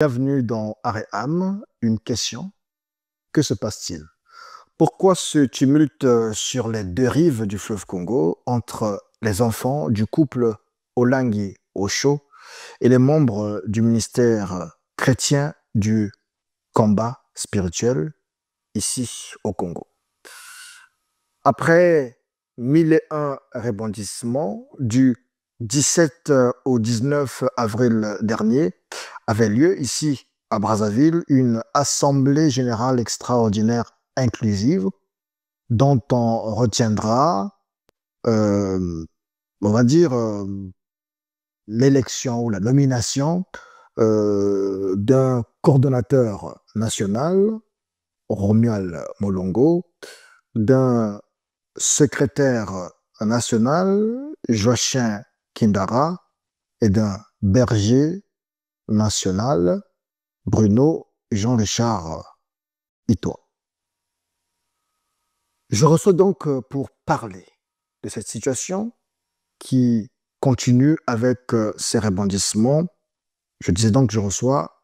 Bienvenue dans Aréam, une question. Que se passe-t-il? Pourquoi ce tumulte sur les deux rives du fleuve Congo entre les enfants du couple Olangi Osho et les membres du ministère chrétien du combat spirituel ici au Congo? Après 1001 rebondissements du 17 au 19 avril dernier, avait lieu ici à Brazzaville une assemblée générale extraordinaire inclusive dont on retiendra, euh, on va dire, l'élection ou la nomination d'un coordonnateur national, Romuald Molongo, d'un secrétaire national, Joachim Kindara, et d'un berger national, Bruno Jean-Richard Itoa. Je reçois donc pour parler de cette situation qui continue avec ses rebondissements. Je disais donc que je reçois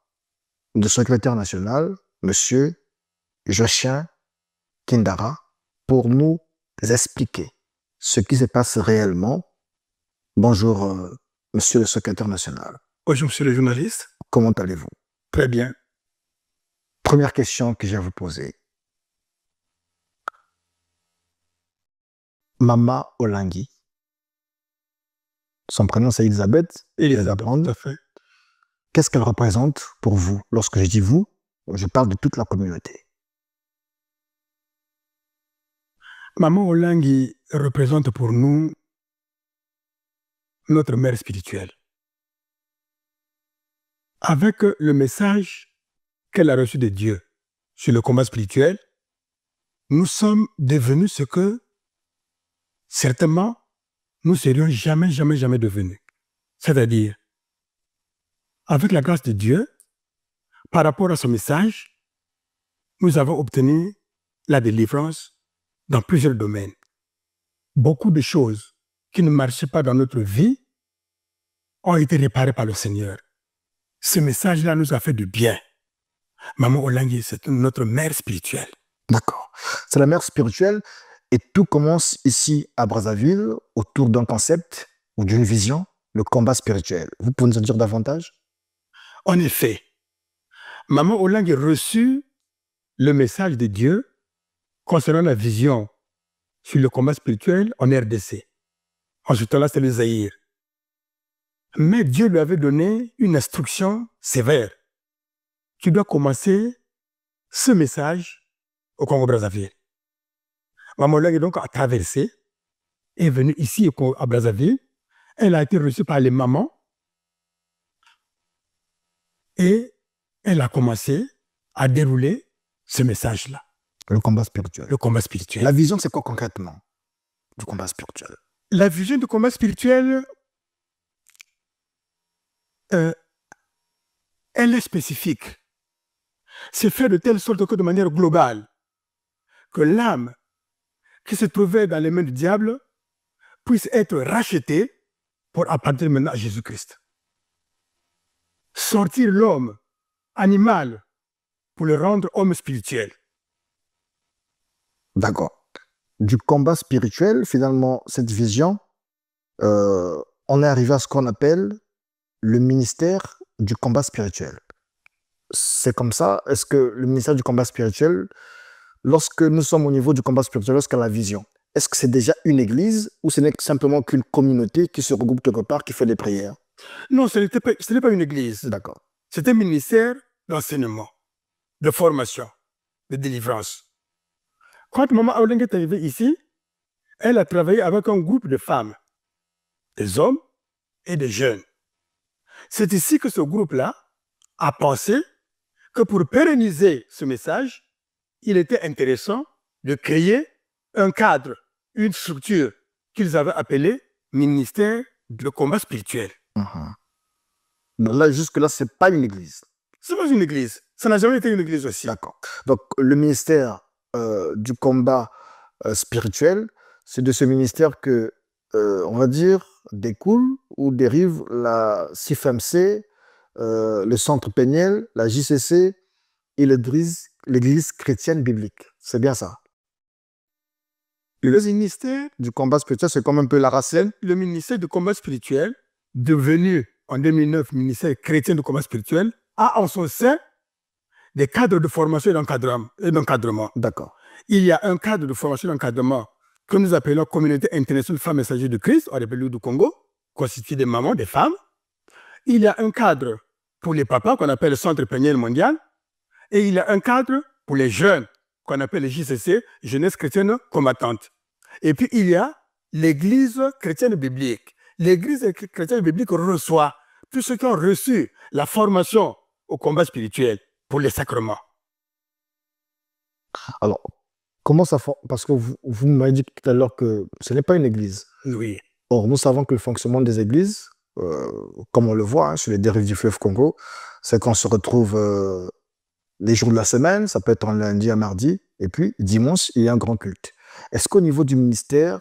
le secrétaire national, Monsieur Joachim Kindara, pour nous expliquer ce qui se passe réellement. Bonjour, Monsieur le secrétaire national. Bonjour, monsieur le journaliste. Comment allez-vous? Très bien. Première question que j'ai à vous poser. Mama Olangi, son prénom c'est Elisabeth. Elisabeth, tout à fait. Qu'est-ce qu'elle représente pour vous? Lorsque je dis vous, je parle de toute la communauté. Maman Olangi représente pour nous notre mère spirituelle. Avec le message qu'elle a reçu de Dieu sur le combat spirituel, nous sommes devenus ce que certainement nous serions jamais devenus. C'est-à-dire, avec la grâce de Dieu, par rapport à son message, nous avons obtenu la délivrance dans plusieurs domaines. Beaucoup de choses qui ne marchaient pas dans notre vie ont été réparées par le Seigneur. Ce message-là nous a fait du bien. Maman Olangi, c'est notre mère spirituelle. D'accord. C'est la mère spirituelle et tout commence ici à Brazzaville autour d'un concept ou d'une vision, le combat spirituel. Vous pouvez nous en dire davantage? En effet, Maman Olangi a reçu le message de Dieu concernant la vision sur le combat spirituel en RDC. En ce temps-là, c'était le Zaïre. Mais Dieu lui avait donné une instruction sévère. Tu dois commencer ce message au Congo-Brazzaville. Maman Olangi donc a traversé, est venue ici à Brazzaville. Elle a été reçue par les mamans et elle a commencé à dérouler ce message-là. Le combat spirituel. Le combat spirituel. La vision, c'est quoi concrètement du combat spirituel? La vision du combat spirituel, elle est spécifique. C'est fait de telle sorte que de manière globale, que l'âme qui se trouvait dans les mains du diable puisse être rachetée pour appartenir maintenant à Jésus-Christ. Sortir l'homme animal pour le rendre homme spirituel. D'accord. Du combat spirituel, finalement, cette vision, on est arrivé à ce qu'on appelle le ministère du combat spirituel. C'est comme ça? Est-ce que le ministère du combat spirituel, lorsque nous sommes au niveau du combat spirituel, lorsqu'on a la vision, est-ce que c'est déjà une église ou ce n'est simplement qu'une communauté qui se regroupe quelque part, qui fait des prières? Non, ce n'est pas une église. D'accord. C'est un ministère d'enseignement, de formation, de délivrance. Quand Maman Olangi est arrivée ici, elle a travaillé avec un groupe de femmes, des hommes et des jeunes. C'est ici que ce groupe-là a pensé que pour pérenniser ce message, il était intéressant de créer un cadre, une structure qu'ils avaient appelée ministère de combat spirituel. Là, jusque-là, ce n'est pas une église. Ce n'est pas une église. Ça n'a jamais été une église aussi. D'accord. Donc, le ministère du combat spirituel, c'est de ce ministère que, on va dire, découle ou dérive la CIFMC, le Centre Péniel, la JCC et l'Église chrétienne biblique. C'est bien ça. Le ministère, Du combat spirituel, c'est comme un peu la racine. le ministère du combat spirituel, devenu en 2009 ministère chrétien du combat spirituel, a en son sein des cadres de formation et d'encadrement. D'accord. Il y a un cadre de formation et d'encadrement que nous appelons Communauté internationale Femmes Messagers de Christ en République du Congo, constituée des mamans, des femmes. Il y a un cadre pour les papas qu'on appelle le Centre Péniel mondial. Et il y a un cadre pour les jeunes qu'on appelle les JCC, Jeunesse chrétienne combattante. Et puis il y a l'Église chrétienne biblique. L'Église chrétienne biblique reçoit tous ceux qui ont reçu la formation au combat spirituel pour les sacrements. Alors, comment ça fonctionne? Parce que vous m'avez dit tout à l'heure que ce n'est pas une église. Oui. Or, nous savons que le fonctionnement des églises, comme on le voit sur les dérives du fleuve Congo, c'est qu'on se retrouve les jours de la semaine, ça peut être un lundi, un mardi, et puis dimanche, il y a un grand culte. Est-ce qu'au niveau du ministère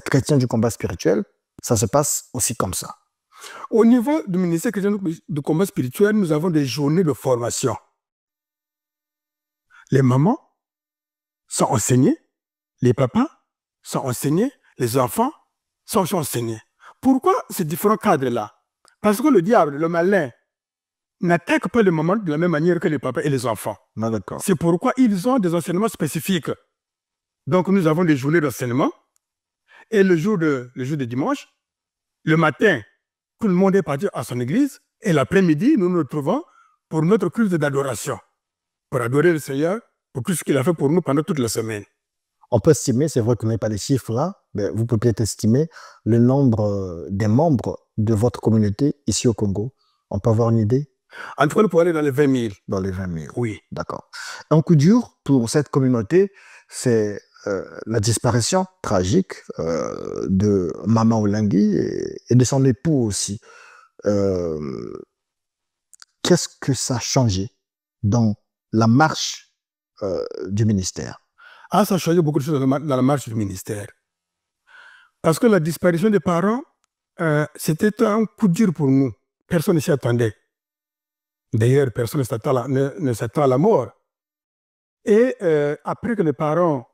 chrétien du combat spirituel, ça se passe aussi comme ça? Au niveau du ministère chrétien du combat spirituel, nous avons des journées de formation. Les mamans sont enseignées, les papas sont enseignés, les enfants sont enseignés. Pourquoi ces différents cadres-là? Parce que le diable, le malin, n'attaque pas les mamans de la même manière que les papas et les enfants. Ah, d'accord. C'est pourquoi ils ont des enseignements spécifiques. Donc nous avons des journées d'enseignement et le jour de dimanche, le matin, tout le monde est parti à son église et l'après-midi, nous nous retrouvons pour notre culte d'adoration, pour adorer le Seigneur pour tout ce qu'il a fait pour nous pendant toute la semaine. On peut estimer, c'est vrai qu'on n'a pas les chiffres là, mais vous pouvez peut-être estimer le nombre des membres de votre communauté ici au Congo. On peut avoir une idée? En tout cas, nous pouvons aller dans les 20 000. Dans les 20 000. Oui. D'accord. Un coup dur pour cette communauté, c'est la disparition tragique de Maman Olengi et de son époux aussi. Qu'est-ce que ça a changé dans la marche du ministère? Ah, ça a changé beaucoup de choses dans la marche du ministère. Parce que la disparition des parents, c'était un coup dur pour nous. Personne ne s'y attendait. D'ailleurs, personne ne s'attend à la mort. Et après que les parents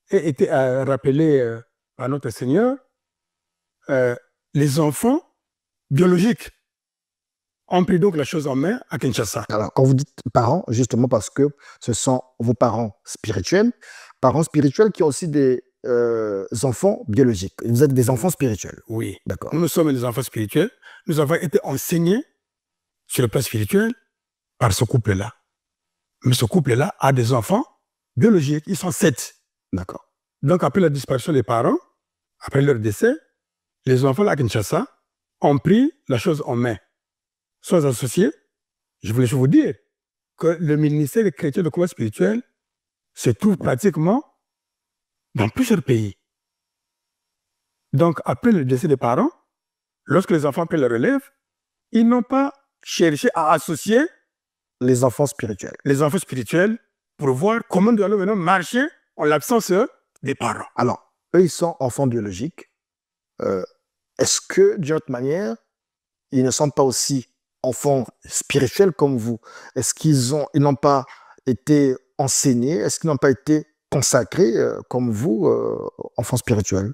aient été rappelés à notre Seigneur, les enfants biologiques ont pris donc la chose en main à Kinshasa. Alors, quand vous dites parents, justement parce que ce sont vos parents spirituels qui ont aussi des enfants biologiques. Vous êtes des enfants spirituels. Oui. D'accord. Nous sommes des enfants spirituels. Nous avons été enseignés sur le plan spirituel par ce couple-là. Mais ce couple-là a des enfants biologiques. Ils sont 7. D'accord. Donc, après la disparition des parents, après leur décès, les enfants à Kinshasa ont pris la chose en main. Sans associés, je voulais vous dire que le ministère des chrétiens de combat spirituel se trouve pratiquement dans plusieurs pays. Donc, après le décès des parents, lorsque les enfants prennent la relève, ils n'ont pas cherché à associer les enfants spirituels pour voir comment nous allons maintenant marcher en l'absence des parents. Alors, eux, ils sont enfants biologiques. Est-ce que, d'une autre manière, ils ne sont pas aussi enfants spirituels comme vous? Est-ce qu'ils n'ont pas été enseignés? Est-ce qu'ils n'ont pas été consacrés comme vous, enfants spirituels?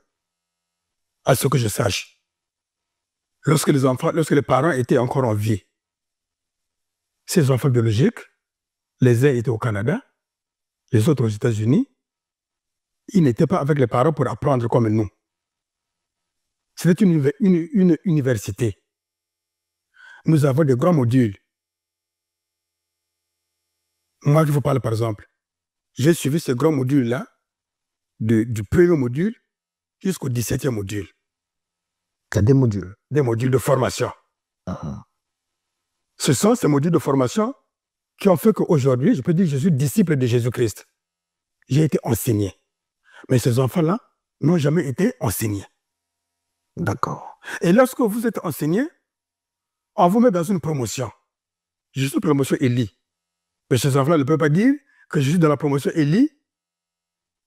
À ce que je sache, lorsque les parents étaient encore en vie, ces enfants biologiques, les uns étaient au Canada, les autres aux États-Unis, ils n'étaient pas avec les parents pour apprendre comme nous. C'était une université. Nous avons des grands modules. Moi, je vous parle par exemple. J'ai suivi ce grand module-là, du premier module jusqu'au 17e module. Il y a des modules. Des modules de formation. Ce sont ces modules de formation qui ont fait qu'aujourd'hui, je peux dire que je suis disciple de Jésus-Christ. J'ai été enseigné. Mais ces enfants-là n'ont jamais été enseignés. D'accord. Et lorsque vous êtes enseigné, on vous met dans une promotion. Je suis promotion Élie. Mais ces enfants-là ne peuvent pas dire que je suis dans la promotion Élie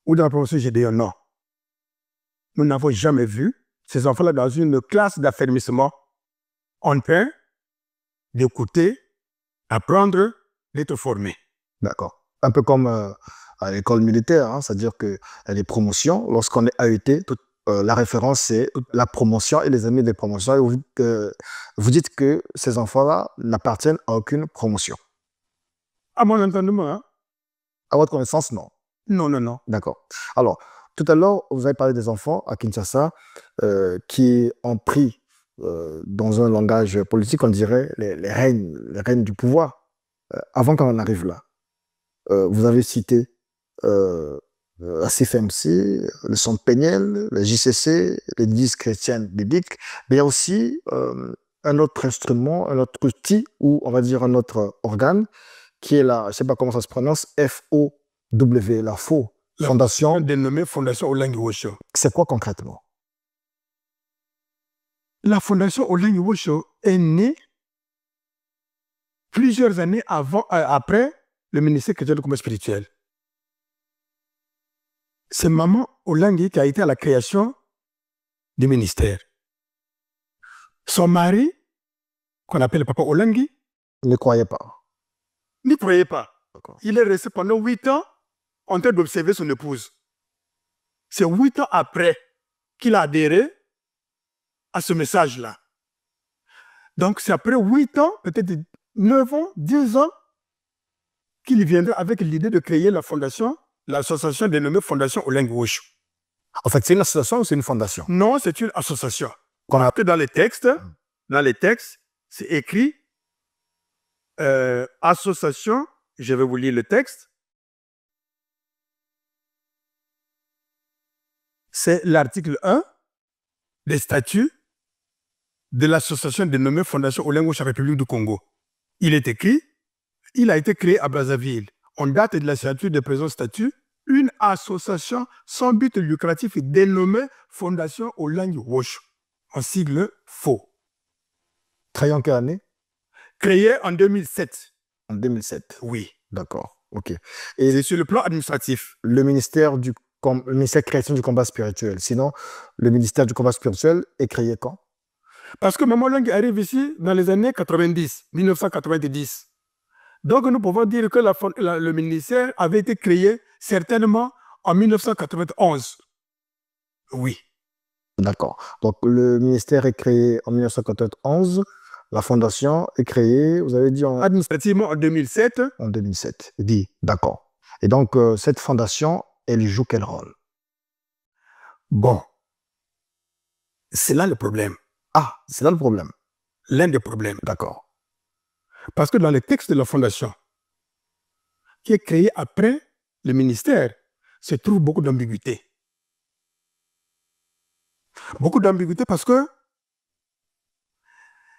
ou dans la promotion Gédéon. Non. Nous n'avons jamais vu ces enfants-là dans une classe d'affermissement en pain d'écouter, apprendre, d'être formé. D'accord. Un peu comme à l'école militaire, hein, c'est-à-dire qu'il y a des promotions. Lorsqu'on est AET, la référence, c'est la promotion et les amis des promotions. Et vous dites que ces enfants-là n'appartiennent à aucune promotion. À mon entendement, hein? À votre connaissance, non. Non, non, non. D'accord. Alors, tout à l'heure, vous avez parlé des enfants à Kinshasa qui ont pris, dans un langage politique, on dirait, les rênes du pouvoir. Avant qu'on en arrive là, vous avez cité la CFMC, le Centre Péniel, le JCC, l'Église chrétienne biblique, mais il y a aussi un autre instrument, un autre outil, ou on va dire un autre organe, qui est la, je ne sais pas comment ça se prononce, FOW, la FO, Fondation. Dénommée Fondation Olengi Wosho. C'est quoi concrètement? La Fondation Olengi Wosho est née plusieurs années après le ministère chrétien du commerce spirituel. C'est Maman Olengi qui a été à la création du ministère. Son mari, qu'on appelle Papa Olengi, Ne croyez pas. n'y croyait pas. Il est resté pendant 8 ans en train d'observer son épouse. C'est 8 ans après qu'il a adhéré à ce message-là. Donc c'est après 8 ans, peut-être 9 ans, 10 ans, qu'il viendra avec l'idée de créer la fondation, l'association dénommée Fondation Olengi Wosho. En fait, c'est une association ou c'est une fondation? Non, c'est une association. Après, dans les textes, c'est écrit association, je vais vous lire le texte. C'est l'article 1 des statuts de l'association dénommée Fondation Olengi Wosho République du Congo. Il est écrit, il a été créé à Brazzaville. On date de la signature des présents statuts, une association sans but lucratif dénommée Fondation Olengi Wosho, en sigle FO. Créé en quelle année? Créé en 2007. En 2007. Oui. D'accord. OK. Et c'est sur le plan administratif. Le ministère chrétien du combat spirituel. Sinon, le ministère du combat spirituel est créé quand? Parce que Maman Olengi arrive ici dans les années 90, 1990. Donc nous pouvons dire que le ministère avait été créé certainement en 1991. Oui. D'accord. Donc le ministère est créé en 1991. La fondation est créée, vous avez dit administrativement en 2007. En 2007. Dit, d'accord. Et donc cette fondation, elle joue quel rôle? Bon. C'est là le problème. Ah, c'est là le problème. L'un des problèmes. D'accord. Parce que dans les textes de la fondation, qui est créé après le ministère, se trouve beaucoup d'ambiguïté. Beaucoup d'ambiguïté parce que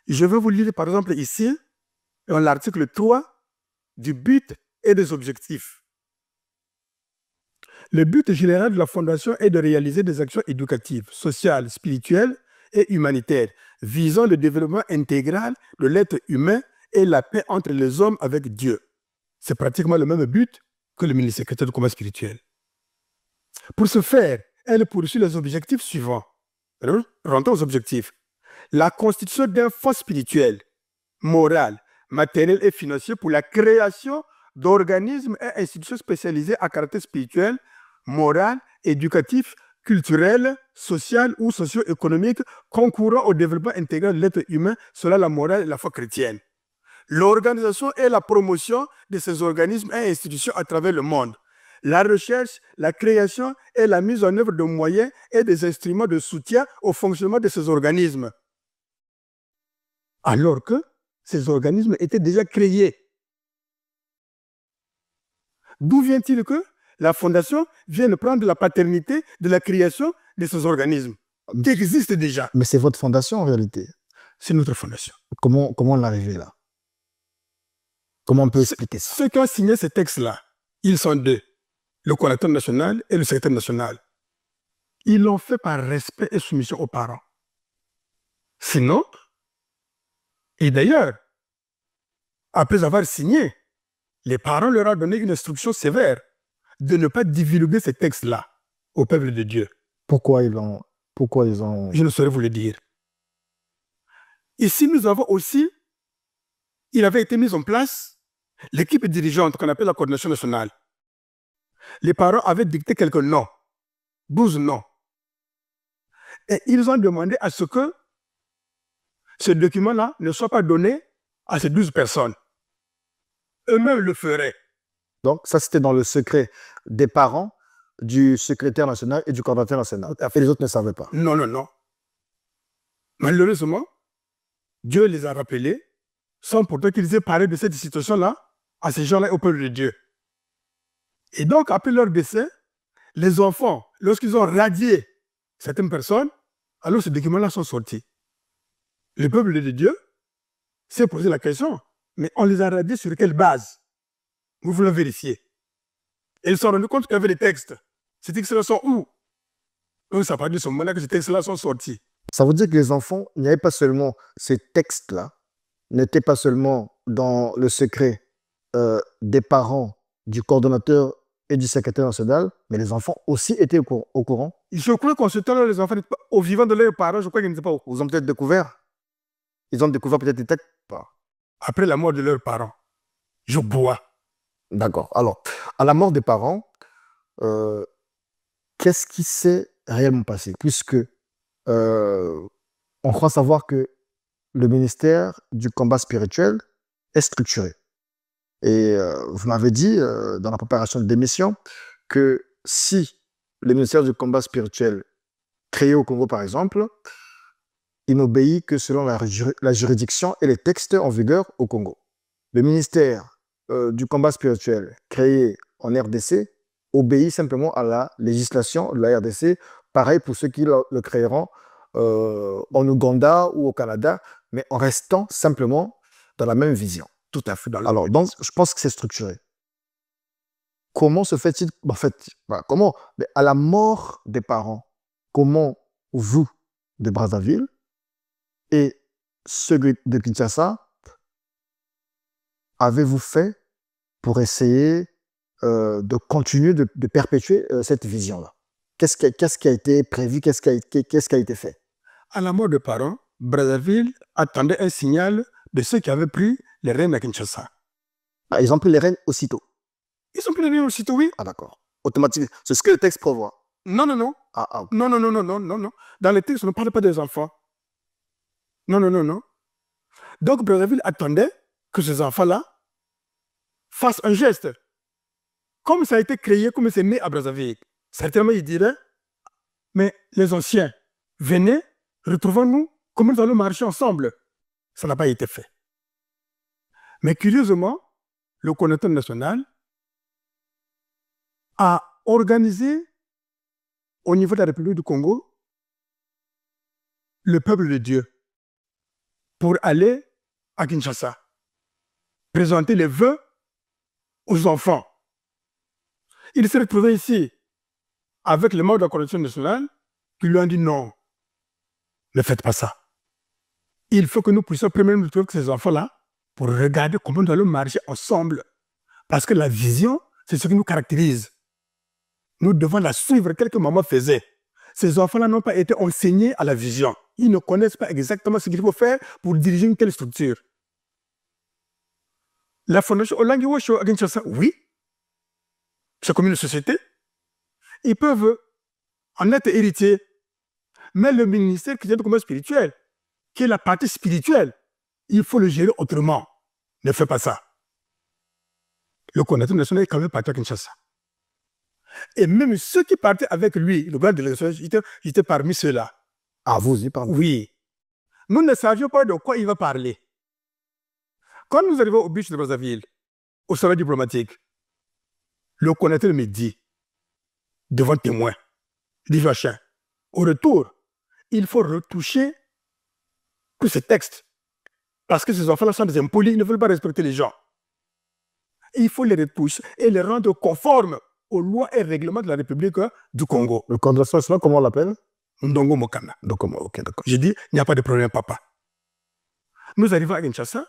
je vais vous lire par exemple ici, dans l'article 3, du but et des objectifs. Le but général de la fondation est de réaliser des actions éducatives, sociales, spirituelles et humanitaires, visant le développement intégral de l'être humain et la paix entre les hommes avec Dieu. C'est pratiquement le même but que le ministère chrétien du combat spirituel. Pour ce faire, elle poursuit les objectifs suivants. Rentrons aux objectifs. La constitution d'un fonds spirituel, moral, matériel et financier pour la création d'organismes et institutions spécialisés à caractère spirituel, moral, éducatif, culturel, social ou socio-économique concourant au développement intégral de l'être humain selon la morale et la foi chrétienne. L'organisation et la promotion de ces organismes et institutions à travers le monde. La recherche, la création et la mise en œuvre de moyens et des instruments de soutien au fonctionnement de ces organismes. Alors que ces organismes étaient déjà créés. D'où vient-il que la fondation vienne prendre la paternité de la création de ces organismes qui existent déjà? Mais c'est votre fondation en réalité. C'est notre fondation. Comment on est arrivé là? Comment on peut expliquer ça? Ceux qui ont signé ces textes-là, ils sont deux. Le coordinateur national et le secrétaire national. Ils l'ont fait par respect et soumission aux parents. Sinon, et d'ailleurs, après avoir signé, les parents leur ont donné une instruction sévère de ne pas divulguer ces textes-là au peuple de Dieu. Pourquoi ils ont... Je ne saurais vous le dire. Ici, nous avons aussi il avait été mis en place l'équipe dirigeante qu'on appelle la coordination nationale. Les parents avaient dicté quelques noms, 12 noms. Et ils ont demandé à ce que ce document-là ne soit pas donné à ces 12 personnes. Eux-mêmes le feraient. Donc, ça, c'était dans le secret des parents, du secrétaire national et du coordinateur national. Et les autres ne savaient pas. Non, non, non. Malheureusement, Dieu les a rappelés sans pourtant qu'ils aient parlé de cette situation-là à ces gens-là au peuple de Dieu. Et donc, après leur décès, les enfants, lorsqu'ils ont radié certaines personnes, alors ces documents-là sont sortis. Le peuple de Dieu s'est posé la question, mais on les a radiés sur quelle base? Vous voulez vérifier. Et ils se sont rendus compte qu'il y avait des textes. Ces textes-là sont où? Donc, ça parle de ce moment-là que ces textes-là sont sortis. Ça veut dire que les enfants, il n'y avait pas seulement ces textes-là, n'étaient pas seulement dans le secret des parents, du coordonnateur et du secrétaire national, mais les enfants aussi étaient au courant. Je crois qu'en ce temps-là, les enfants n'étaient pas au vivant de leurs parents, je crois qu'ils n'étaient pas au courant. Ils ont peut-être découvert. Ils ont découvert peut-être des textes. Après la mort de leurs parents, je bois. D'accord. Alors, à la mort des parents, qu'est-ce qui s'est réellement passé? Puisque on croit savoir que le ministère du combat spirituel est structuré. Et vous m'avez dit dans la préparation de l'émission que si le ministère du combat spirituel créé au Congo, par exemple, il n'obéit que selon la juridiction et les textes en vigueur au Congo. Le ministère du combat spirituel créé en RDC obéit simplement à la législation de la RDC, pareil pour ceux qui le créeront en Ouganda ou au Canada, mais en restant simplement dans la même vision. Tout à fait. Alors, donc, je pense que c'est structuré. Comment se fait-il, en fait, comment, mais à la mort des parents, comment vous, de Brazzaville, et ceux de Kinshasa, avez-vous fait pour essayer de continuer de perpétuer cette vision-là? Qu'est-ce qui a été prévu? Qu'est-ce qui a été fait? À la mort des parents, Brazzaville attendait un signal de ceux qui avaient pris les rênes à Kinshasa. Ah, ils ont pris les rênes aussitôt? Ils ont pris les rênes aussitôt, oui. Ah, d'accord. Automatiquement. C'est ce que le texte prévoit. Non, non, non. Okay. Non, non, non, non, non, non, non. Dans le texte, on ne parle pas des enfants. Non, non, non, non. Donc, Brazzaville attendait que ces enfants-là fassent un geste. Comme ça a été créé, comme c'est né à Brazzaville, certainement ils diraient, mais les anciens, venez, retrouvons-nous, comment nous allons marcher ensemble. Ça n'a pas été fait. Mais curieusement, le coordinateur national a organisé au niveau de la République du Congo le peuple de Dieu pour aller à Kinshasa, présenter les vœux aux enfants. Il s'est retrouvé ici avec les membres de la coordination nationale qui lui ont dit non, ne faites pas ça. Il faut que nous puissions premièrement nous trouver avec ces enfants-là pour regarder comment nous allons marcher ensemble. Parce que la vision, c'est ce qui nous caractérise. Nous devons la suivre tel que maman faisait. Ces enfants-là n'ont pas été enseignés à la vision. Ils ne connaissent pas exactement ce qu'il faut faire pour diriger une telle structure. La fondation Olangi Washo à Kinshasa, oui, c'est comme une société. Ils peuvent en être héritiers. Mais le ministère qui est du commerce spirituel, qui est la partie spirituelle, il faut le gérer autrement. Ne fais pas ça. Le coordinateur national est quand même parti à Kinshasa. Et même ceux qui partaient avec lui, le grand délégation, j'étais parmi ceux-là. Ah, vous y parlez? Oui. Nous ne savions pas de quoi il va parler. Quand nous arrivons au beach de Brazzaville, au sommet diplomatique, le coordinateur me dit, devant témoin, il dit, Joachim, au retour, il faut retoucher tous ces textes. Parce que ces enfants-là sont des impolis, ils ne veulent pas respecter les gens. Il faut les retoucher et les rendre conformes aux lois et règlements de la République du Congo. Le coordinateur national, comment on l'appelle? Ndongo Mokana. Donc, ok, d'accord. J'ai dit, il n'y a pas de problème, papa. Nous arrivons à Kinshasa.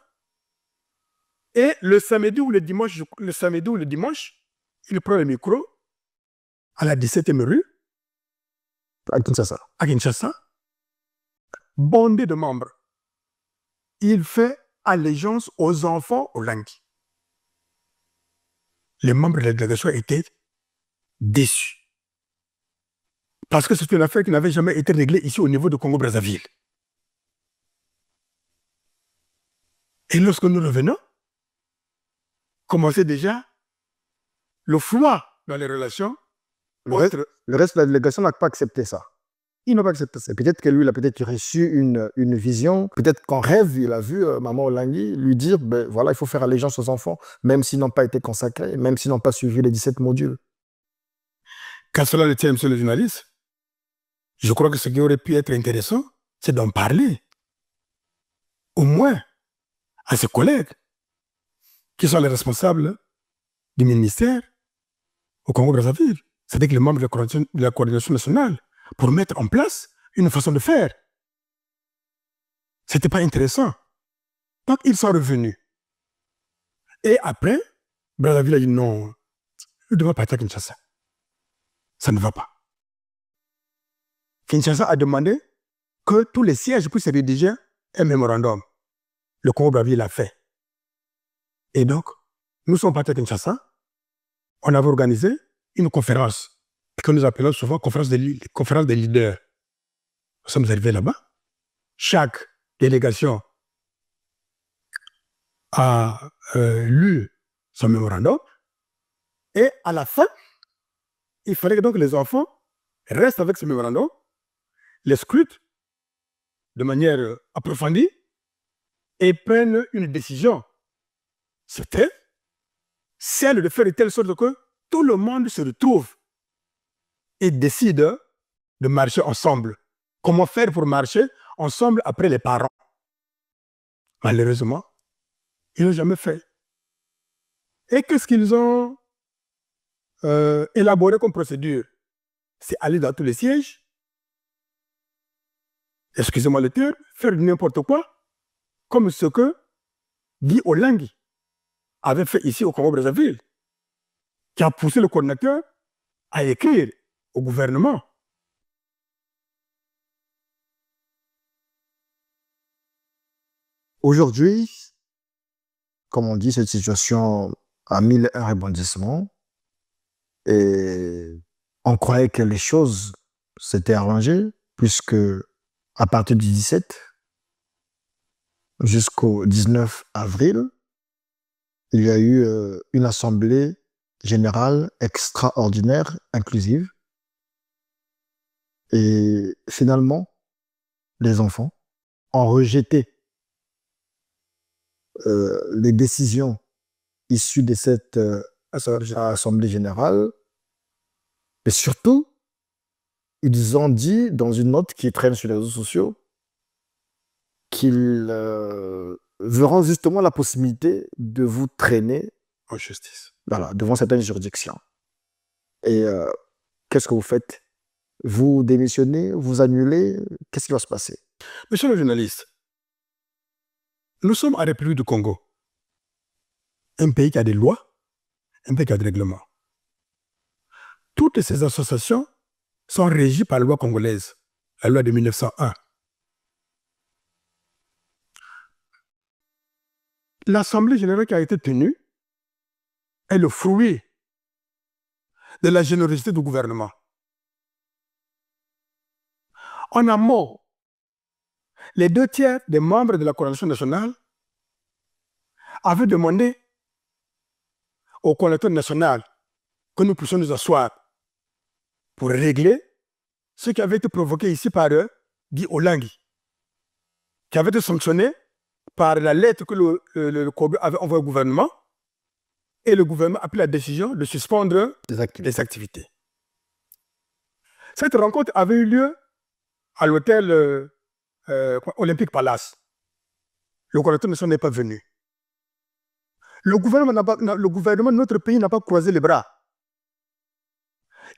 Et le samedi ou le dimanche, il prend le micro à la 17e rue. À Kinshasa. À Kinshasa. Bondé de membres. Il fait allégeance aux enfants au Langui. Les membres de la délégation étaient déçus. Parce que c'est une affaire qui n'avait jamais été réglée ici au niveau de Congo-Brazzaville. Et lorsque nous revenons, commençait déjà le froid dans les relations. Le reste de la délégation n'a pas accepté ça. Il n'a pas accepté ça. Peut-être que lui, il a peut-être reçu une vision. Peut-être qu'en rêve, il a vu Maman Olangi lui dire, ben voilà, il faut faire allégeance aux enfants, même s'ils n'ont pas été consacrés, même s'ils n'ont pas suivi les 17 modules. Qu'à cela le tient, monsieur le journaliste, je crois que ce qui aurait pu être intéressant, c'est d'en parler. Au moins à ses collègues, qui sont les responsables du ministère au Congo-Brazzaville, c'est-à-dire que les membres de la coordination nationale, pour mettre en place une façon de faire. C'était pas intéressant. Donc, ils sont revenus. Et après, Brazzaville a dit non, nous devons partir à Kinshasa. Ça ne va pas. Kinshasa a demandé que tous les sièges puissent rédiger un mémorandum. Le Congo-Brazzaville l'a fait. Et donc, nous sommes partis à Kinshasa. On avait organisé une conférence que nous appelons souvent conférence des leaders. Nous sommes arrivés là-bas. Chaque délégation a lu son mémorandum. Et à la fin, il fallait que donc les enfants restent avec ce mémorandum, les scrutent de manière approfondie et prennent une décision. C'était celle de faire de telle sorte que tout le monde se retrouve et décide de marcher ensemble. Comment faire pour marcher ensemble après les parents? Malheureusement, ils n'ont jamais fait. Et qu'est-ce qu'ils ont élaboré comme procédure? C'est aller dans tous les sièges, excusez-moi le terme, faire n'importe quoi, comme ce que Guy Olangi avait fait ici au Congo-Brazzaville, qui a poussé le coordinateur à écrire au gouvernement. Aujourd'hui, comme on dit, cette situation a mis un rebondissement et on croyait que les choses s'étaient arrangées puisque à partir du 17 jusqu'au 19 avril, il y a eu une assemblée générale extraordinaire inclusive. Et finalement, les enfants ont rejeté les décisions issues de cette assemblée générale. Mais surtout, ils ont dit dans une note qui traîne sur les réseaux sociaux qu'ils verront justement la possibilité de vous traîner En justice. voilà, devant certaines juridictions. Et qu'est-ce que vous faites? Vous démissionnez, vous annulez, qu'est-ce qui va se passer? Monsieur le journaliste, nous sommes à la République du Congo, un pays qui a des lois, un pays qui a des règlements. Toutes ces associations sont régies par la loi congolaise, la loi de 1901. L'Assemblée générale qui a été tenue est le fruit de la générosité du gouvernement. En amont, les 2/3 des membres de la coalition nationale avaient demandé au coordinateur national que nous puissions nous asseoir pour régler ce qui avait été provoqué ici par Guy Olangi, qui avait été sanctionné par la lettre que le COBE avait envoyée au gouvernement, et le gouvernement a pris la décision de suspendre les activités. Cette rencontre avait eu lieu à l'hôtel Olympique Palace. Le coordinateur national n'est pas venu. Le gouvernement de notre pays n'a pas croisé les bras.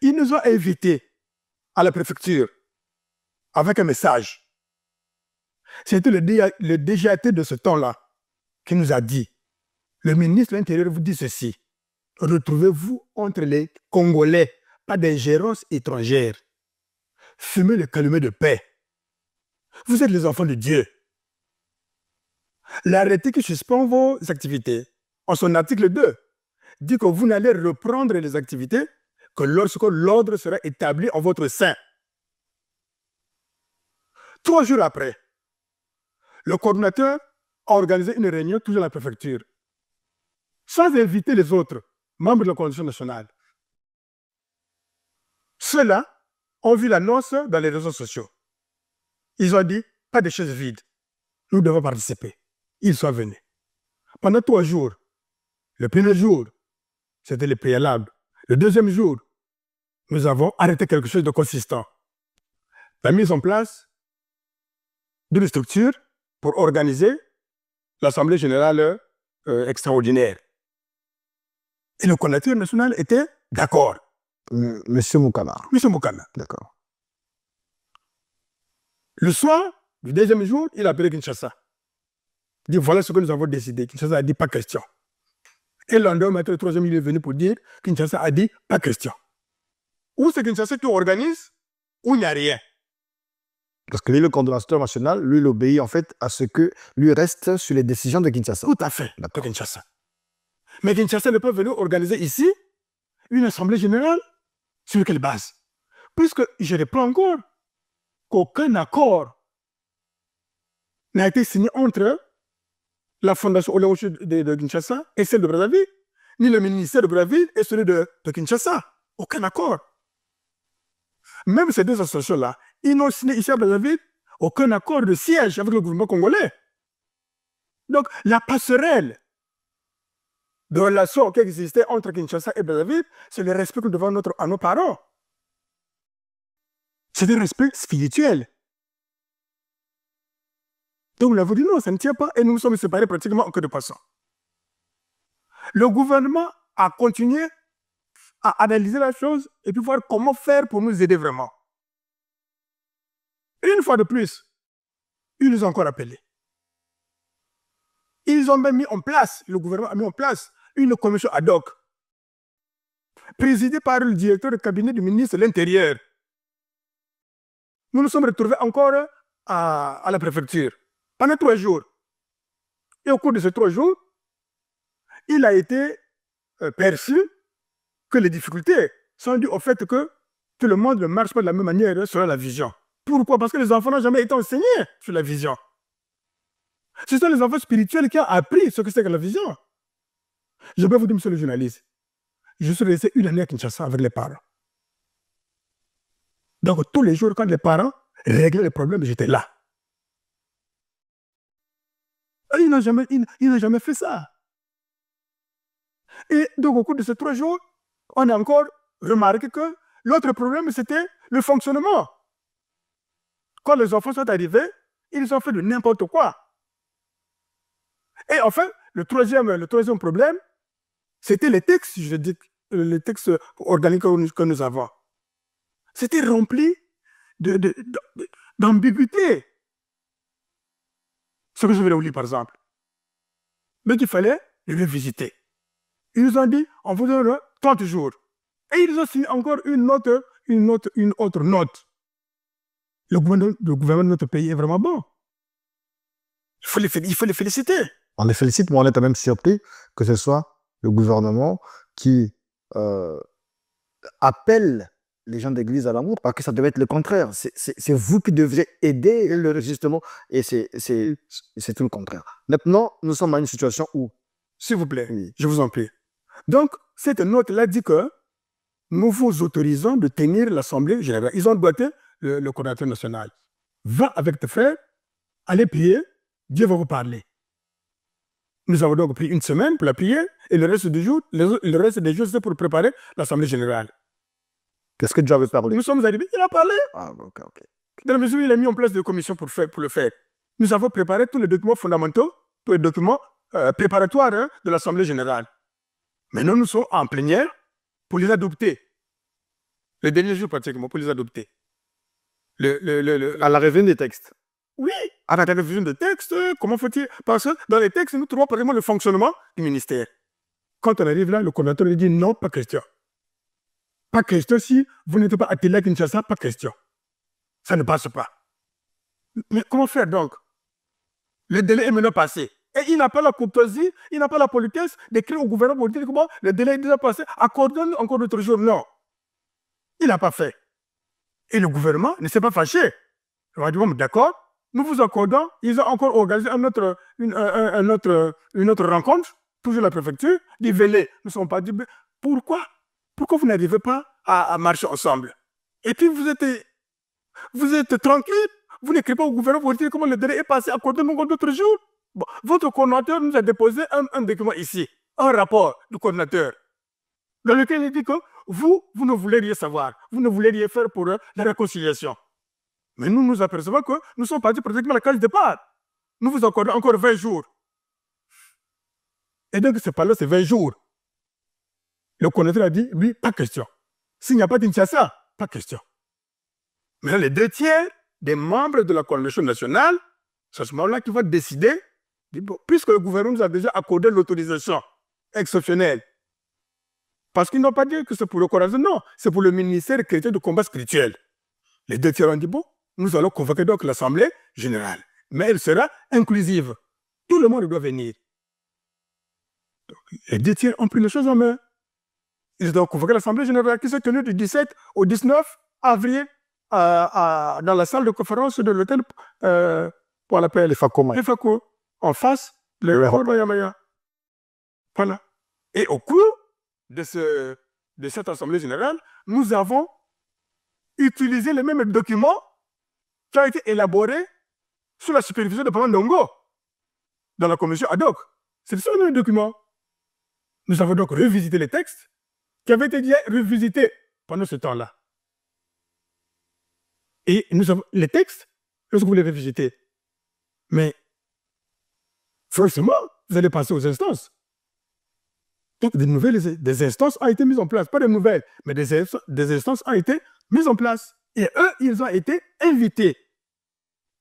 Ils nous ont invités à la préfecture avec un message. C'était le DGAT de ce temps-là qui nous a dit, le ministre de l'Intérieur vous dit ceci, retrouvez-vous entre les Congolais, pas d'ingérence étrangère. Fumez le calumet de paix. Vous êtes les enfants de Dieu. L'arrêté qui suspend vos activités, en son article 2, dit que vous n'allez reprendre les activités que lorsque l'ordre sera établi en votre sein. 3 jours après, le coordinateur a organisé une réunion toujours à la préfecture, sans inviter les autres membres de la coalition nationale. Ceux-là ont vu l'annonce dans les réseaux sociaux. Ils ont dit, pas de chaises vides, nous devons participer. Ils sont venus. Pendant 3 jours, le premier jour, c'était le préalable. Le deuxième jour, nous avons arrêté quelque chose de consistant. La mise en place d'une structure pour organiser l'Assemblée générale extraordinaire. Et le coordinateur national était d'accord. Monsieur Moukama. Monsieur Moukama. D'accord. Le soir du deuxième jour, il a appelé Kinshasa. Il dit, voilà ce que nous avons décidé. Kinshasa a dit, pas question. Et le lendemain matin, le troisième, il est venu pour dire, Kinshasa a dit, pas question. Ou c'est Kinshasa qui organise, ou il n'y a rien. Parce que lui, le coordonnateur national, lui, il obéit en fait à ce que lui reste sur les décisions de Kinshasa. Tout à fait, de Kinshasa. Mais Kinshasa ne peut venir organiser ici une assemblée générale sur quelle base? Puisque je reprends encore qu'aucun accord n'a été signé entre la fondation Oléoché de Kinshasa et celle de Brazzaville, ni le ministère de Brazzaville et celui de Kinshasa. Aucun accord. Même ces deux associations-là, ils n'ont signé ici à Brazzaville aucun accord de siège avec le gouvernement congolais. Donc, la passerelle de relation qui existait entre Kinshasa et Brazzaville, c'est le respect que nous devons à nos parents. C'est un respect spirituel. Donc, nous avons dit non, ça ne tient pas et nous nous sommes séparés pratiquement en queue de poisson. Le gouvernement a continué à analyser la chose et puis voir comment faire pour nous aider vraiment. Une fois de plus, ils nous ont encore appelés. Ils ont même mis en place, le gouvernement a mis en place une commission ad hoc, présidée par le directeur de cabinet du ministre de l'Intérieur. Nous nous sommes retrouvés encore à la préfecture pendant 3 jours. Et au cours de ces 3 jours, il a été perçu que les difficultés sont dues au fait que tout le monde ne marche pas de la même manière selon la vision. Pourquoi? Parce que les enfants n'ont jamais été enseignés sur la vision. Ce sont les enfants spirituels qui ont appris ce que c'est que la vision. Je peux vous dire, monsieur le journaliste, je suis resté 1 année à Kinshasa avec les parents. Donc, tous les jours, quand les parents réglaient les problèmes, j'étais là. Et ils n'ont jamais fait ça. Et donc, au cours de ces 3 jours, on a encore remarqué que l'autre problème, c'était le fonctionnement. Quand les enfants sont arrivés, ils ont fait de n'importe quoi. Et enfin, le troisième problème, c'était les textes, je dis, les textes organiques que nous avons. C'était rempli d'ambiguïté. Ce que je vais vous lire, par exemple. Mais il fallait les visiter. Ils nous ont dit, on vous donne 30 jours. Et ils ont signé encore une autre note. Le gouvernement de notre pays est vraiment bon. Il faut les féliciter. On les félicite, mais on est quand même surpris que ce soit le gouvernement qui appelle les gens d'église à l'amour, parce que ça devait être le contraire. C'est vous qui deviez aider justement, et c'est tout le contraire. Maintenant, nous sommes à une situation où... S'il vous plaît, oui. Je vous en prie. Donc, cette note-là dit que nous vous autorisons de tenir l'Assemblée générale. Ils ont doigté le coordinateur national. Va avec tes frères, allez prier, Dieu va vous parler. Nous avons donc pris 1 semaine pour la prière et le reste des jours, c'est pour préparer l'Assemblée générale. Qu'est-ce que Dieu avait parlé? Nous sommes arrivés, il a parlé. Ah, ok. Dans la mesure où il a mis en place des commissions pour le faire. Nous avons préparé tous les documents fondamentaux, tous les documents préparatoires de l'Assemblée générale. Maintenant, nous sommes en plénière pour les adopter. Les derniers jours, pratiquement, pour les adopter. À la revue des textes. Oui, à la révision des textes, comment faut-il? Parce que dans les textes, nous trouvons pratiquement le fonctionnement du ministère. Quand on arrive là, le coordinateur lui dit non, pas question. Pas question si vous n'êtes pas attelé à Kinshasa, pas question. Ça ne passe pas. Mais comment faire donc? Le délai est maintenant passé. Et il n'a pas la courtoisie, il n'a pas la politesse d'écrire au gouvernement pour dire que bon, le délai est déjà passé, accordons encore d'autres jours. Non. Il n'a pas fait. Et le gouvernement ne s'est pas fâché. On a dit, bon, d'accord, nous vous accordons. Ils ont encore organisé une autre rencontre, toujours la préfecture, dit, venez. Nous ne sommes pas dit, pourquoi? Pourquoi vous n'arrivez pas à marcher ensemble? Et puis vous êtes tranquille, vous n'écrivez pas au gouvernement pour dire comment le délai est passé, accordez-nous encore d'autres jours. Bon, votre coordinateur nous a déposé un document ici, un rapport du coordinateur, dans lequel il dit que vous ne voulez rien savoir, vous ne voulez rien faire pour la réconciliation. Mais nous nous apercevons que nous sommes partis pratiquement à la case de départ. Nous vous accordons encore 20 jours. Et donc, c'est pas là, c'est 20 jours. Le coordinateur a dit, oui, pas question. S'il n'y a pas d'Inchassa, pas question. Mais les 2/3 des membres de la coalition nationale, c'est à ce moment-là qu'ils vont décider, puisque le gouvernement nous a déjà accordé l'autorisation exceptionnelle. Parce qu'ils n'ont pas dit que c'est pour le Coran, non, c'est pour le ministère chrétien du combat spirituel. Les 2/3 ont dit, bon, nous allons convoquer donc l'Assemblée générale. Mais elle sera inclusive. Tout le monde doit venir. Donc, les 2/3 ont pris les choses en main. Ils ont convoqué l'Assemblée générale qui s'est tenue du 17 au 19 avril dans la salle de conférence de l'hôtel pour l'appeler FACO, en face le Mayamaya. Voilà. Et au cours de cette Assemblée générale, nous avons utilisé les mêmes documents qui ont été élaborés sous la supervision de Papa Ndongo dans la commission ad hoc. C'est ça le même document. Nous avons donc revisité les textes qui avaient été déjà revisités pendant ce temps-là. Et nous avons les textes, lorsque vous les revisitez. Mais, forcément, vous allez passer aux instances. Donc, des instances ont été mises en place. Pas des nouvelles, mais des instances ont été mises en place. Et eux, ils ont été invités.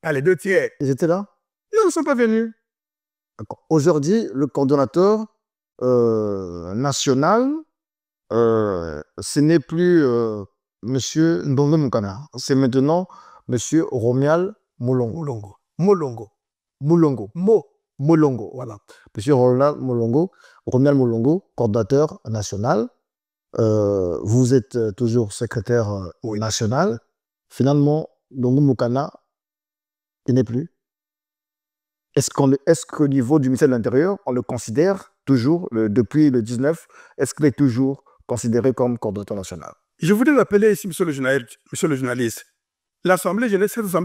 À les 2/3. Ils étaient là? Ils ne sont pas venus. Aujourd'hui, le coordonnateur national, ce n'est plus Monsieur Ndongo Mukana, c'est maintenant Monsieur Romial Molongo. Molongo, voilà. Monsieur Romial Molongo, coordonnateur national. Vous êtes toujours secrétaire national. Finalement, Ndongo Mukana, il n'est plus. Est-ce qu'au niveau du ministère de l'Intérieur, on le considère toujours, depuis le 19, est-ce qu'il est toujours considéré comme coordonnateur national? Je voudrais rappeler ici, monsieur le journaliste, cette Assemblée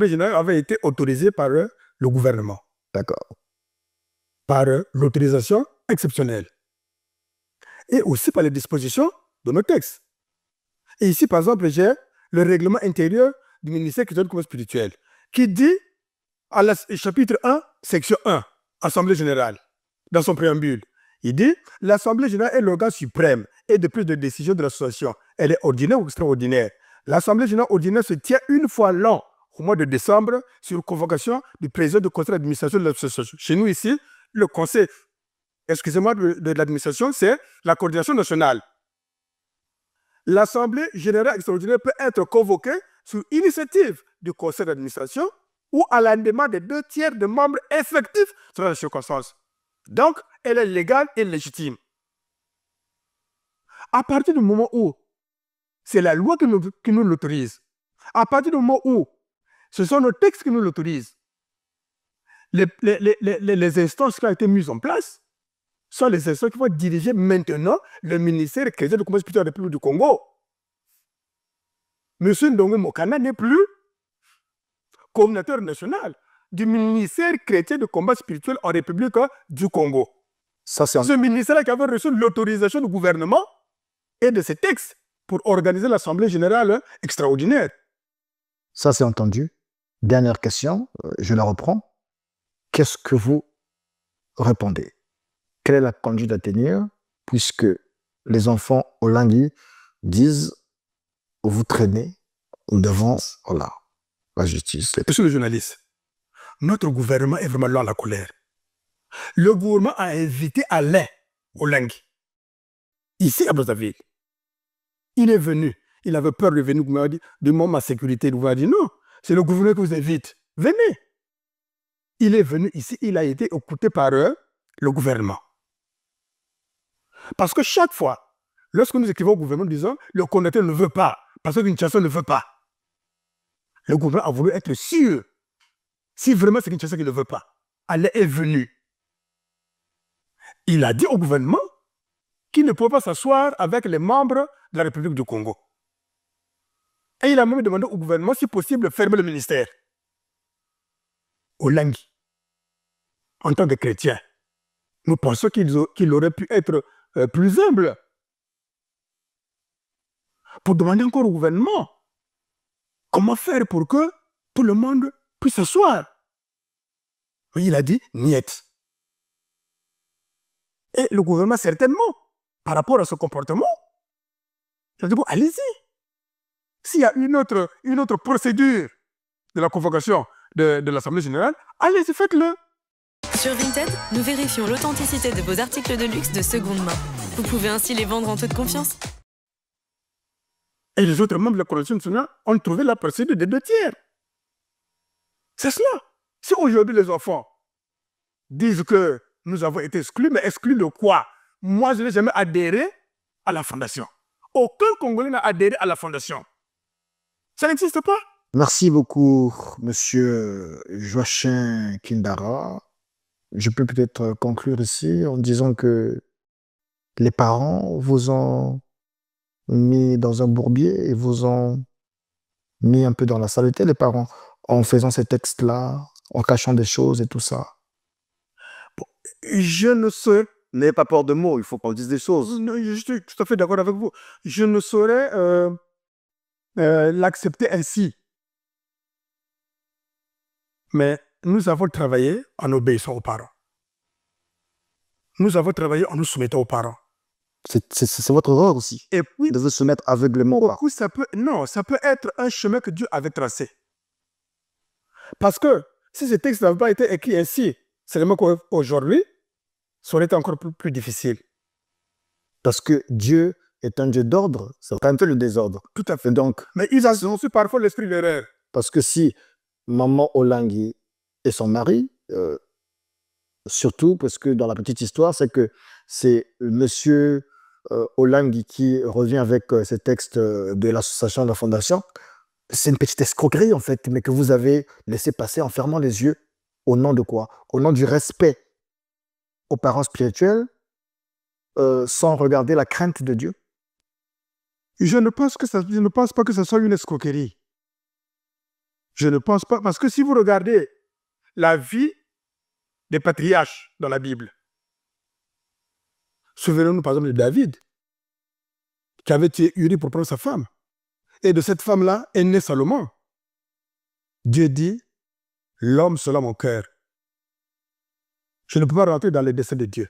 générale avait été autorisée par le gouvernement. D'accord. Par l'autorisation exceptionnelle. Et aussi par les dispositions de nos textes. Et ici, par exemple, j'ai le règlement intérieur du ministère du commerce spirituel qui dit, chapitre 1, section 1, Assemblée générale, dans son préambule, il dit « L'Assemblée générale est l'organe suprême et de prise de décision de l'association. Elle est ordinaire ou extraordinaire. L'Assemblée générale ordinaire se tient une fois l'an, au mois de décembre, sur convocation du président du conseil d'administration de l'association. » Chez nous ici, le conseil, de l'administration, c'est la coordination nationale. L'Assemblée générale extraordinaire peut être convoquée sur initiative du conseil d'administration ou à la demande des 2/3 de membres effectifs selon les circonstances. Donc, elle est légale et légitime. À partir du moment où c'est la loi qui nous l'autorise, à partir du moment où ce sont nos textes qui nous l'autorisent, les instances qui ont été mises en place sont les instances qui vont diriger maintenant le ministère chrétien du commerce spirituel de la République du Congo. M. Ndongo Mukana n'est plus coordinateur national du ministère chrétien de combat spirituel en République du Congo. Ce ministère qui avait reçu l'autorisation du gouvernement et de ses textes pour organiser l'Assemblée générale extraordinaire. Ça, c'est entendu. Dernière question, je la reprends. Qu'est-ce que vous répondez? Quelle est la conduite à tenir puisque les enfants au Lingui disent vous traînez devant la justice? Monsieur le journaliste, notre gouvernement est vraiment là à la colère. Le gouvernement a invité Alain au Lingui, ici à Brazzaville. Il est venu, il avait peur de venir, il m'a dit, demande ma sécurité. Il m'a dit non, c'est le gouvernement qui vous invite, venez. Il est venu ici, il a été écouté par eux, le gouvernement. Parce que chaque fois, lorsque nous écrivons au gouvernement disant le coordinateur ne veut pas, parce que Kinshasa ne veut pas, le gouvernement a voulu être sûr, si vraiment c'est Kinshasa qui ne veut pas, Allah est venu. Il a dit au gouvernement qu'il ne pouvait pas s'asseoir avec les membres de la République du Congo. Et il a même demandé au gouvernement, si possible, de fermer le ministère. Olangi, en tant que chrétien, nous pensons qu'il aurait pu être plus humble pour demander encore au gouvernement comment faire pour que tout le monde puisse s'asseoir. Il a dit niet. Et le gouvernement, certainement, par rapport à ce comportement, il a dit bon, allez-y. S'il y a une autre procédure de la convocation de l'Assemblée générale, allez-y, faites-le. Sur Vinted, nous vérifions l'authenticité de vos articles de luxe de seconde main. Vous pouvez ainsi les vendre en toute confiance. Et les autres membres de la Coalition nationale ont trouvé la procédure des 2/3. C'est cela. Si aujourd'hui les enfants disent que nous avons été exclus, mais exclus de quoi? Moi, je n'ai jamais adhéré à la fondation. Aucun Congolais n'a adhéré à la fondation. Ça n'existe pas. Merci beaucoup, monsieur Joachim Kindara. Je peux peut-être conclure ici en disant que les parents vous ont mis dans un bourbier et vous ont mis un peu dans la saleté, les parents, en faisant ces textes-là, en cachant des choses et tout ça. Bon, je ne saurais, n'ayez pas peur de mots, il faut qu'on dise des choses. Non, je suis tout à fait d'accord avec vous. Je ne saurais l'accepter ainsi. Mais nous avons travaillé en obéissant aux parents. Nous avons travaillé en nous soumettant aux parents. C'est votre erreur aussi, Et puis, de vous soumettre aveuglément aux parents. beaucoup, ça peut être un chemin que Dieu avait tracé. Parce que si ces textes n'avaient pas été écrits ainsi, seulement qu'aujourd'hui, ça aurait été encore plus difficile. Parce que Dieu est un Dieu d'ordre, c'est quand même fait le désordre. Tout à fait. Et donc, Mais ils ont su parfois l'esprit de l'erreur. parce que si maman Olangi et son mari, surtout parce que dans la petite histoire, c'est que c'est monsieur Olangi qui revient avec ces textes de l'association de la fondation. C'est une petite escroquerie en fait, mais que vous avez laissé passer en fermant les yeux. Au nom de quoi? Au nom du respect aux parents spirituels, sans regarder la crainte de Dieu. Je ne pense pas que ce soit une escroquerie. Je ne pense pas, parce que si vous regardez la vie des patriarches dans la Bible, souvenons-nous par exemple de David, qui avait tué Uri pour prendre sa femme. Et de cette femme-là est né Salomon. Dieu dit, l'homme selon mon cœur. Je ne peux pas rentrer dans les desseins de Dieu.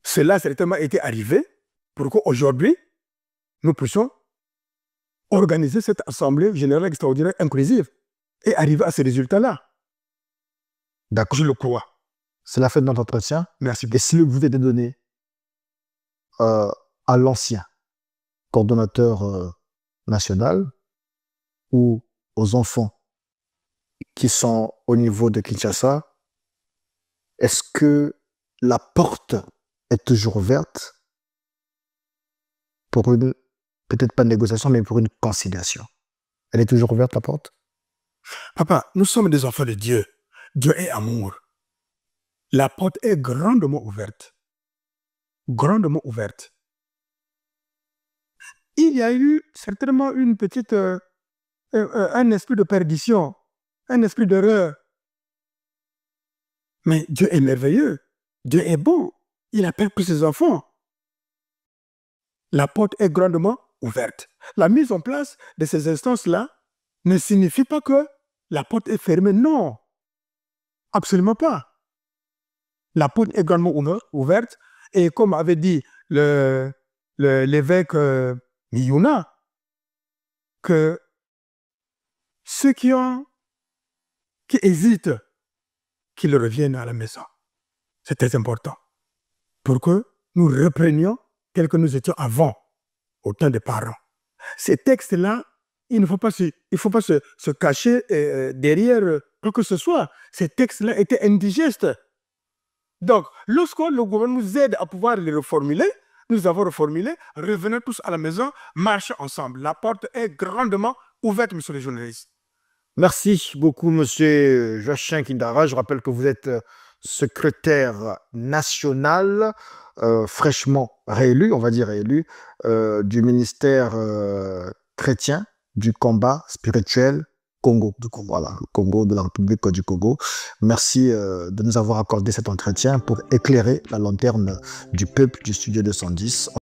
Cela a certainement été arrivé pour qu'aujourd'hui, nous puissions organiser cette assemblée générale extraordinaire inclusive et arriver à ces résultats-là. D'accord. Je le crois. C'est la fin de notre entretien. Merci Et beaucoup. si vous était donné à l'ancien coordonnateur national ou aux enfants qui sont au niveau de Kinshasa, est-ce que la porte est toujours ouverte pour une, peut-être pas négociation, mais pour une conciliation? Elle est toujours ouverte, la porte? Papa, nous sommes des enfants de Dieu. Dieu est amour. La porte est grandement ouverte. Grandement ouverte. Il y a eu certainement une petite, un esprit de perdition, un esprit d'erreur. Mais Dieu est merveilleux. Dieu est bon. Il appelle pour ses enfants. La porte est grandement ouverte. La mise en place de ces instances-là ne signifie pas que la porte est fermée. Non. Absolument pas. La porte est grandement ouverte. Et comme avait dit l'évêque Miyuna, que ceux qui hésitent, qu'ils reviennent à la maison. C'est très important. Pour que nous reprenions tel que nous étions avant, au temps des parents. Ces textes-là, il ne faut pas se cacher derrière quoi que ce soit. Ces textes-là étaient indigestes Donc, lorsque le gouvernement nous aide à pouvoir les reformuler, nous avons reformulé, revenez tous à la maison, marchez ensemble. La porte est grandement ouverte, monsieur le journaliste. Merci beaucoup, monsieur Joachim Kindara. Je rappelle que vous êtes secrétaire national, fraîchement réélu, on va dire réélu, du ministère chrétien du combat spirituel Congo. Voilà, le Congo, de la République du Congo. Merci de nous avoir accordé cet entretien pour éclairer la lanterne du peuple du studio 210.